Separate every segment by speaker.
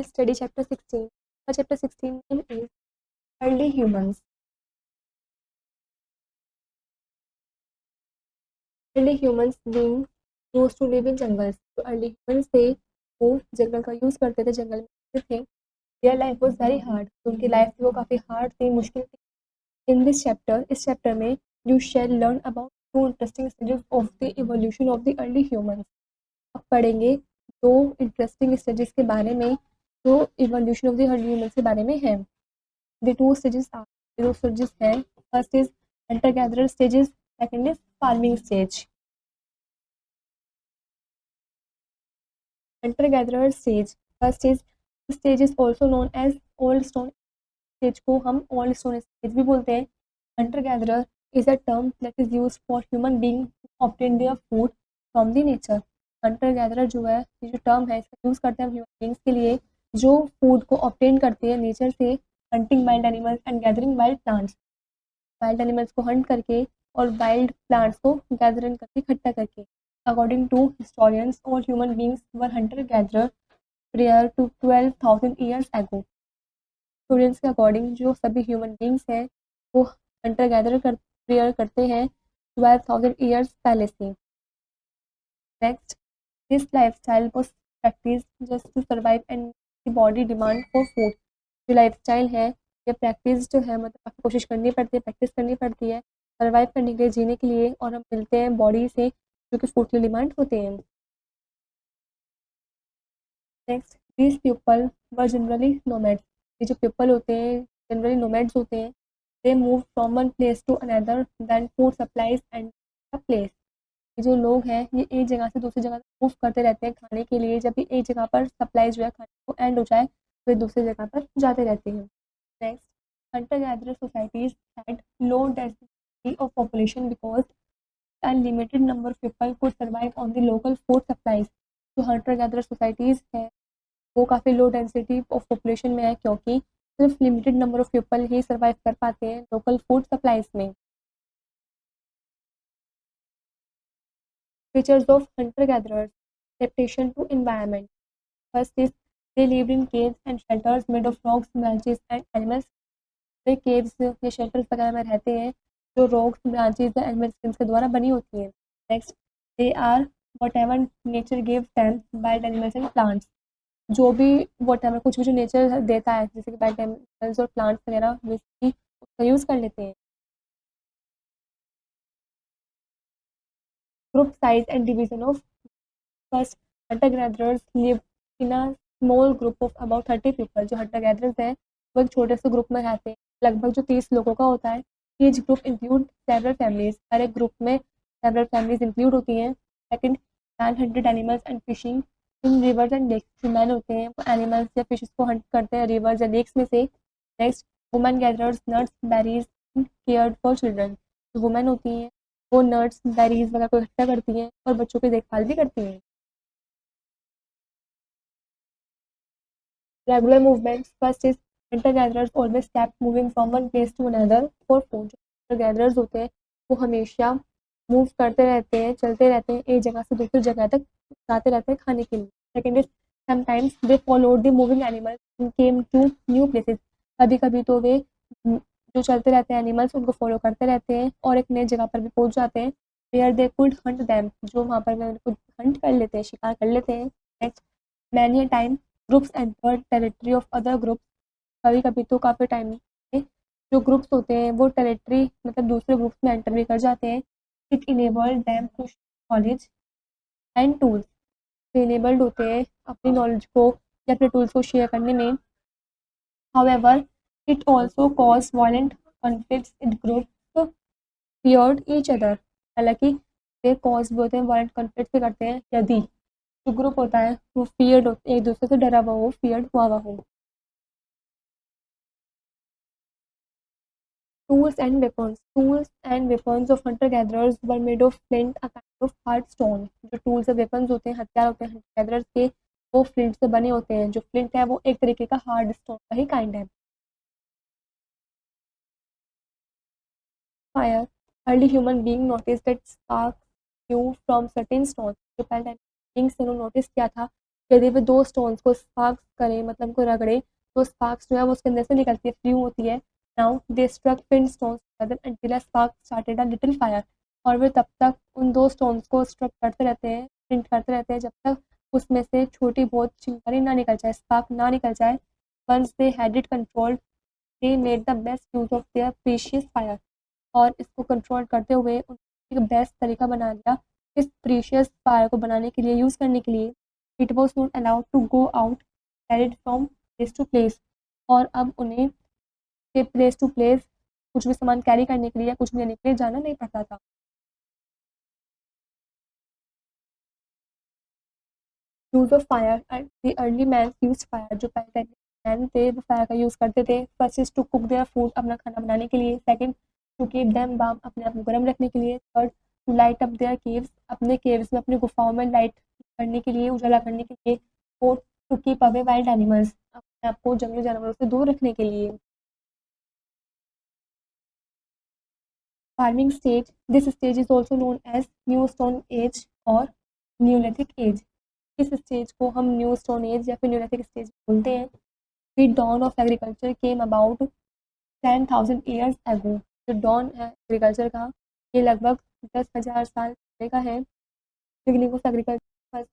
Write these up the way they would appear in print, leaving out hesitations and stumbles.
Speaker 1: Let's study chapter 16. Chapter 16 name is Early Humans. Early humans being used to live in jungles. तो early humans थे वो जंगल का use करते थे, जंगल में रहते थे. Their life was very hard. तो उनकी लाइफ थी वो काफ़ी हार्ड थी, मुश्किल थी. In this chapter, इस चैप्टर में you shall learn about two interesting stages of the evolution of the early humans. अब पढ़ेंगे दो इंटरेस्टिंग स्टेजेस के बारे में जो evolution of the early humans के बारे में है. The two stages are दो stages हैं. First is hunter gatherer stages, second is farming stage. Hunter gatherer stage first is stage is also known as old stone stage को हम old stone stage भी बोलते हैं. Hunter gatherer is a term that is used for human being to obtain their food from the nature. Hunter gatherer जो है ये जो term है इसका यूज़ करते हैं हम ह्यूमन बींग्स के लिए जो फूड को ऑब्टेन करते हैं नेचर से. Hunting wild animals and gathering wild plants. Wild animals को हंट करके और वाइल्ड प्लांट्स को गैदर करके इकट्ठा करके. According to historians all human beings were hunter gatherer prior to 12,000 years ago. Students के अकॉर्डिंग जो सभी ह्यूमन बींग्स हैं वो हंटर गैदर प्रेयर करते हैं 12,000 ईयर्स पहले से. Next, this lifestyle was practice just to survive and the body demand for food. जो लाइफस्टाइल है ये प्रैक्टिस जो है मतलब काफ़ी कोशिश करनी पड़ती है, प्रैक्टिस करनी पड़ती है सर्वाइव करने के लिए, जीने के लिए, और हम मिलते हैं बॉडी से जो कि फूड के लिए डिमांड होते हैं. Next, these people were generally nomads. ये जो पीपल होते हैं जनरली नोमैड्स होते हैं. They move from one place to another then food supplies and a place. ये जो लोग हैं ये एक जगह से दूसरी जगह मूव करते रहते हैं खाने के लिए. जब भी एक जगह पर सप्लाई जो है खाने को एंड हो जाए तो ये दूसरी जगह पर जाते रहते हैं. Next, hunter gatherer societies had low density of population because a limited number of people could survive on the local food supplies. जो hunter gatherer societies है वो काफ़ी लो डेंसिटी ऑफ पॉपुलेशन में है क्योंकि सिर्फ limited number of people he survive कर पाते हैं लोकल फूड सप्लाईज में. Features of hunter gatherers. adaptation to environment. First is they lived in caves and shelters made of rocks, branches and animals. वे caves या shelters वगैरह में रहते हैं जो रॉक्स, ब्रांचेज या एनिमल स्किन्स के द्वारा बनी होती हैं. Next, they are whatever nature give them wild animals and plants. जो भी वट एवर कुछ भी जो नेचर देता है जैसे कि वाइल्ड एनिमल्स और प्लांट्स वगैरह बेसिकली उसका यूज़ कर लेते हैं. Group size and division of. First, Hunter gatherers live in a small group of about 30 people. जो हंटर गैदरर्स हैं वो एक छोटे से ग्रुप में रहते हैं लगभग जो 30 लोगों का होता है. Each group include several families. हर एक ग्रुप में सेवरल फैमिलीज इंक्लूड होती हैं. Second, man hunted animals and fishing in rivers and lakes. जो मैन होते हैं वो एनिमल्स या फिशेस को हंट करते हैं रिवर्स या लेक्स में से. Next, women gatherers nuts berries cared for children. जो वुमेन होती हैं वो नट्स बेरीज वगैरह को इकट्ठा करती हैं और बच्चों की देखभाल भी करती हैं. Regular movements. First is hunter gatherers always kept moving from one place to another for food. जो hunter gatherers होते हैं वो हमेशा मूव करते रहते हैं, चलते रहते हैं, एक जगह से दूसरी जगह तक जाते रहते हैं खाने के लिए. Second is sometimes they followed the moving animals and came to new places. कभी कभी तो वे जो चलते रहते हैं एनिमल्स उनको फॉलो करते रहते हैं और एक नई जगह पर भी पहुंच जाते हैं where they could hunt them. जो वहाँ पर वे उनको हंट कर लेते हैं, शिकार कर लेते हैं. Next, many time groups enter territory of other groups. कभी कभी तो काफ़ी टाइम में जो ग्रुप्स होते हैं वो टेरिटरी मतलब दूसरे ग्रुप्स में एंटर भी कर जाते हैं. It enabled them to knowledge and tools. Enabled होते हैं अपनी नॉलेज को या अपने टूल्स को शेयर करने में. However it also cause violent conflicts in groups feared each other. हालांकि वे कॉज भी होते हैं वायलेंट कॉन्फ्लिक्ट भी करते हैं यदि जो ग्रुप होता है वो फियर्ड एक दूसरे से डरा हुआ हो, फियर्ड हुआ हो. Tools and weapons. Tools and weapons of hunter-gatherers were made of flint, a kind of hard stone. जो tools और weapons होते हैं, हथियार होते हैं hunter-gatherers के, वो flint से बने होते हैं. जो flint है वो एक तरीके का hard stone का ही kind है. Fire. Early human being noticed that sparks flew from certain stones. जो पहले beings ने नोटिस किया था यदि वे 2 स्टोन्स को स्पार्क्स करें मतलब उनको रगड़ें तो स्पार्क्स जो है वो उसके अंदर से निकलती है, फ्यूम होती है। Now they struck pin stones together until a spark started a little fire. और वे तब तक उन 2 स्टोन्स को स्ट्रक करते रहते हैं, पिंट करते रहते हैं जब तक उसमें से छोटी बहुत चिंगारी ना निकल जाए, स्पार्क ना निकल जाए। Once they had it controlled they made the best use of their precious fire. और इसको कंट्रोल करते हुए उन्होंने एक बेस्ट तरीका बना लिया इस प्रीशियस फायर को बनाने के लिए, यूज़ करने के लिए। It was not allowed to go out carried from place to place. और अब उन्हें प्लेस टू प्लेस कुछ भी सामान कैरी करने के लिए या कुछ भी लेने के लिए जाना नहीं पड़ता था। Use of fire, the early man use fire. जो पहले मैन थे वो फायर का यूज़ करते थे। First is to cook their food, अपना खाना बनाने के लिए। Second to keep them warm, अपने आप को गर्म रखने के लिए। Third to light up their caves, अपने केव्स में अपनी गुफाओं में लाइट करने के लिए, उजाला करने के लिए। Fourth to keep away wild animals, अपने आप को जंगली जानवरों से दूर रखने के लिए। Farming stage, this stage is also known as new stone age और न्यूलिथिक एज। इस स्टेज को हम न्यू स्टोन एज या फिर न्यूलिथिक स्टेज बोलते हैं। The dawn of agriculture came about 10,000 years ago। जो dawn है एग्रीकल्चर का ये लगभग 10,000 साल पहले का है। Beginning of agriculture, first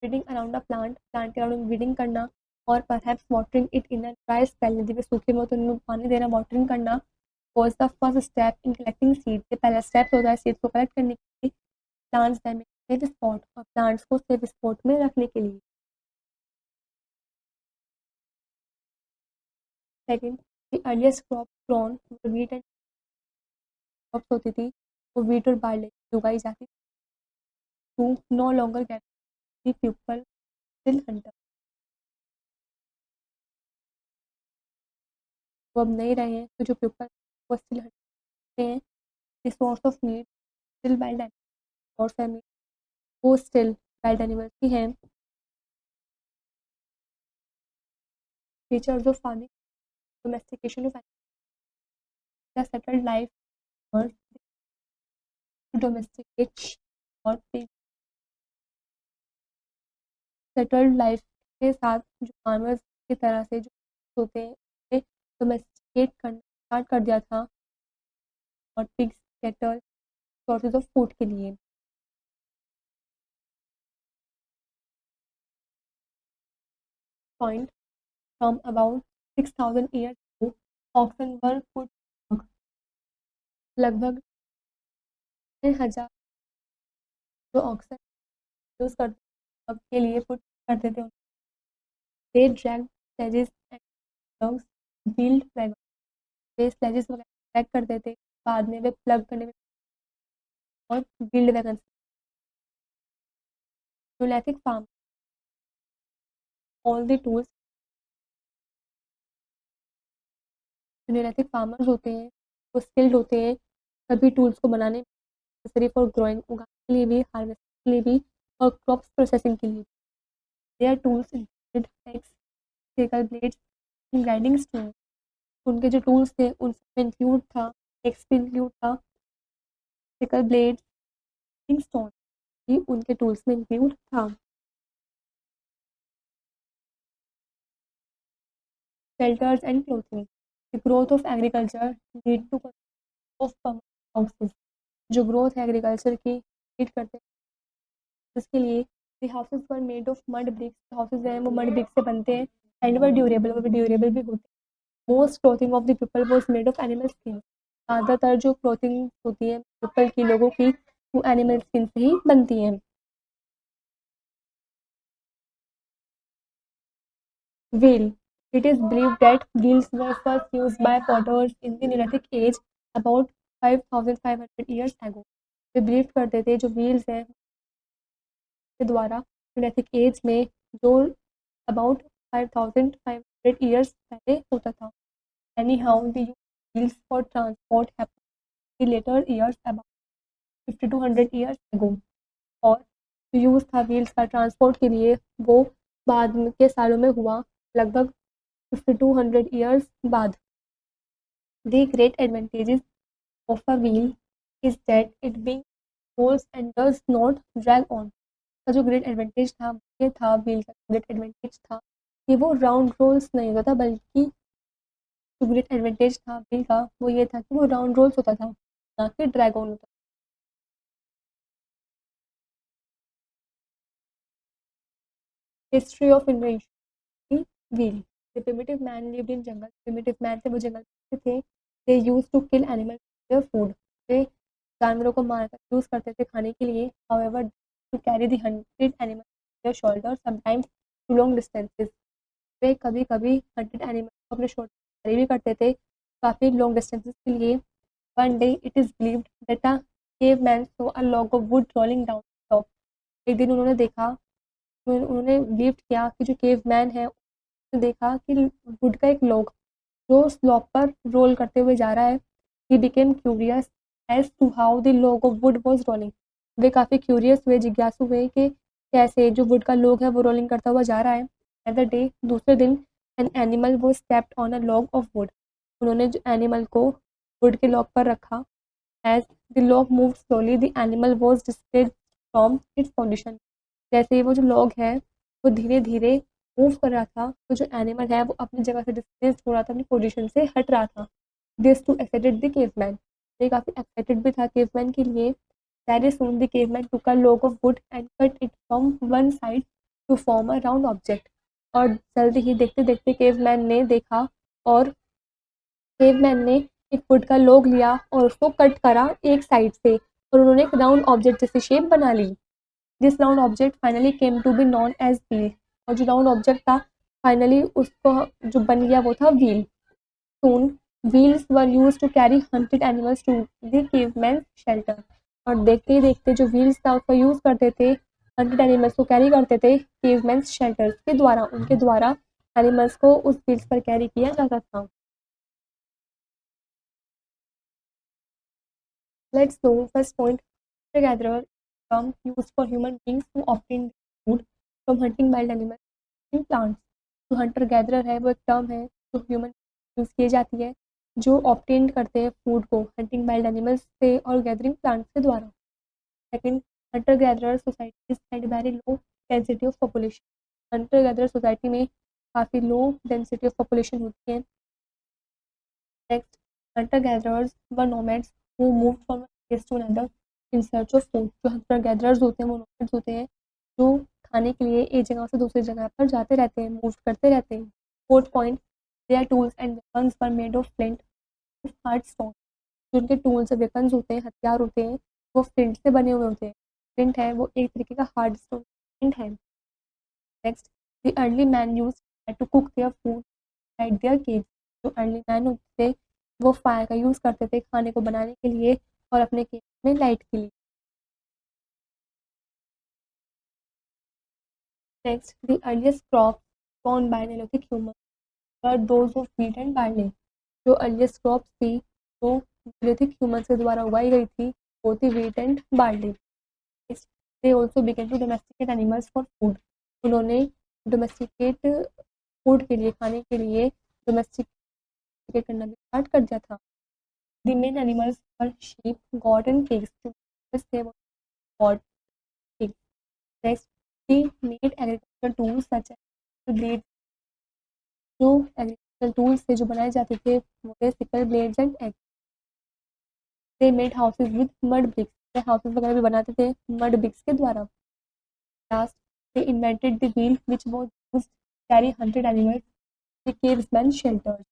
Speaker 1: weeding around a plant, plant के अराउंड वीडिंग करना। और perhaps watering it in a dry spell, यदि वे सूखे में हो तो उनमें पानी देना, वाटरिंग करना। Was the first step in collecting seed, ये पहला स्टेप होता है सीड्स को कलेक्ट करने के लिए। प्लांट्स दैम सेफ स्पॉट, और प्लांट्स को सेफ स्पॉट में रखने के लिए। Second, the earliest crop grown wheat and crops होती थी वो वीट और बार्ले की उगाई जाती। To no longer get the people still hunter, वो अब नहीं रहे हैं तो जो पीपल वो स्टिल हंटते हैं। The source of meat still wild animals, और फैमिली वो स्टिल वाइल्ड एनिमल्स ही हैं। Features of farming, domestication of animals, settled life और डोमेस्टिकेट और सेटल्ड लाइफ के साथ जो फार्मर्स की तरह से जो होते हैं उन्हें डोमेस्टिकेट करना स्टार्ट कर दिया था। और pigs, cattle, sources of food के लिए। Point, from about 6,000 years ago oxen were put, लगभग 6,000 जो ऑक्सन यूज़ करते अब के लिए पुट करते थे। They drag sledges and dogs build wagon, वे स्लेजेस वगैरह ड्रैग करते थे, बाद में वे प्लग करने में और build wagon. Neolithic farm, all the tools, Neolithic farmers होते हैं वो स्किल्ड होते हैं सभी टूल्स को बनाने में, नेसेसरी फॉर ग्रोइंग, उगाने के लिए भी, हार्वेस्टिंग के लिए भी, और क्रॉप्स प्रोसेसिंग के लिए। There tools included x, sickle blades, grinding stone. उनके जो टूल्स थे उनमें इंक्लूड था, एक्स भी इंक्लूड था, सिकल ब्लेड, स्टोन भी उनके टूल्स में इंक्लूड था। Shelters and clothing, the growth of agriculture lead two of houses. जो ग्रोथ है एग्रीकल्चर की लीड करते हैं इसके लिए। The houses were made of mud bricks, houses हैं वो मड ब्रिक्स से बनते हैं। एंड वर ड्यूरेबल, वो ड्यूरेबल भी होते हैं। Most clothing of the people was made of animal skin, ज़्यादातर जो क्लोथिंग होती है पीपल की, लोगों की, वो एनिमल स्किन से ही बनती हैं। Wheel. It is believed that wheels were first used by potters in the Neolithic age about 5,500 years ago। Way believe करते थे जो व्हील्स हैं के द्वारा न्यूलिथिक एज में जो अबाउट 5,500 ईयर्स पहले होता था। Any how the wheels for transport happened in later years about 5,200 years ago. और जो यूज़ था व्हील्स का ट्रांसपोर्ट के लिए वो बाद के सालों में हुआ, लगभग 5,200 ईयर्स बाद। The great advantages of a wheel is that it being holds and does not drag on। का जो ग्रेट एडवांटेज था ये था, व्हील का ग्रेट एडवांटेज था कि वो राउंड रोल्स नहीं होता था, बल्कि जो ग्रेट एडवांटेज था व्हील का वो ये था कि वो राउंड रोल्स होता था, ना कि ड्रैग ऑन होता। History of invention, wheel. The primitive man lived in jungle, primitive man थे वो जंगल में थे। They use to kill animal their food, वे जानवरों को मारकर यूज करते थे खाने के लिए। However to carry the hunted animal their shoulder sometimes to long distances, वे कभी कभी हंटेड एनिमल को अपने शोल्डर कैरी भी करते थे काफ़ी लॉन्ग डिस्टेंसेस के लिए। One day it is believed that a caveman saw a log of wood rolling down the top, एक दिन उन्होंने देखा, उन्होंने बिलीव किया कि जो केवमैन है उसने देखा कि वुड का एक लॉग जो स्लॉप पर रोल करते हुए जा रहा है। He became curious as to how the log of wood was rolling, वे काफ़ी क्यूरियस हुए, जिज्ञासु हुए कि कैसे जो वुड का लॉग है वो रोलिंग करता हुआ जा रहा है। अदर डे, दूसरे दिन, एन एनिमल वो stepped on a log of wood, उन्होंने जो एनिमल को वुड के लॉग पर रखा। As the log move slowly the animal was displaced from its position, जैसे वो जो लॉग है वो धीरे धीरे मूव कर रहा था तो जो एनिमल है वो अपनी जगह से डिस्प्लेस हो रहा था, अपनी पोजीशन से हट रहा था। This to excited the caveman, ये काफ़ी एक्साइटेड भी था केवमैन के लिए। Very soon the caveman took a log of wood and cut it from one side to form a round object, और जल्दी ही देखते देखते केवमैन ने देखा और केवमैन ने एक वुड का log लिया और उसको कट करा एक साइड से और उन्होंने एक राउंड ऑब्जेक्ट जैसी शेप बना ली। This round object finally came to be known as wheel, और जो राउंड ऑब्जेक्ट था फाइनली उसको जो बन गया वो था wheel. Soon wheels were use to carry hunted animals to the caveman shelter, और देखते ही देखते जो व्हील्स था उसका यूज करते थे, हंटेड एनिमल्स को कैरी करते थे केवमैन शेल्टर्स के द्वारा, उनके द्वारा एनिमल्स को उस व्हील्स पर कैरी किया जाता था। Let's know first point, hunter gatherer term used for human beings to obtain food from hunting wild animals in plants। जो hunter gatherer है वो एक टर्म है जो ह्यूमन यूज की जाती है जो ऑप्टेन करते हैं फूड को हंटिंग वाइल्ड एनिमल्स से और गैदरिंग प्लांट्स के द्वारा। Second, Hunter gatherer societies had very low density of population, Hunter gatherer society में काफ़ी लो डेंसिटी ऑफ पॉपुलेशन होती है। Next, hunter gatherers were nomads who moved from one place to another in search of food। जो hunter gatherers होते हैं वो nomads होते हैं जो खाने के लिए एक जगह से दूसरी जगह पर जाते रहते हैं, मूव करते रहते हैं। Fourth point, their tools and weapons were made of flint of hard stone। जो उनके टूल्स और वेपन्स होते हैं, हथियार होते हैं, वो फ्लिंट से बने हुए होते हैं। फ्लिंट है वो एक तरीके का हार्ड स्टोन फ्लिंट है। Next, the early man use to cook their food at their cave. जो अर्ली मैन होते थे वो फायर का यूज़ करते थे खाने को बनाने के लिए और अपने केव में लाइट के लिए। Next, the earliest crop grown by Neolithic human were those of wheat and barley. जो अर्लीस्ट क्रॉप्स थी वो नेलोथिक ह्यूमन्स के द्वारा उगाई गई थी, वो थी wheat and barley. Next, they also begin to domesticate animals for food. उन्होंने डोमेस्टिकेट फूड के लिए, खाने के लिए डोमेस्टिकेट करना भी स्टार्ट कर दिया था। The main animals were sheep, goat and pigs. They were goat, pigs. Next, they made agricultural tools such as blades। जो agricultural tools थे जो बनाए जाते थे वो थे sickle, blades and eggs। They made houses with mud bricks। Way houses वगैरह भी बनाते थे mud bricks के द्वारा। Last, they invented the wheel which was used to carry hunted animals, the caveman shelters।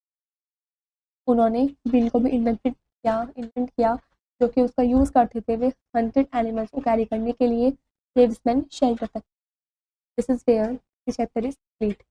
Speaker 1: उन्होंने व्हील को भी इन्वेंट किया जो कि उसका यूज़ करते थे वे हंटेड एनिमल्स को कैरी करने के लिए केव्समैन शेल्टर तक। This is where the chapter is complete.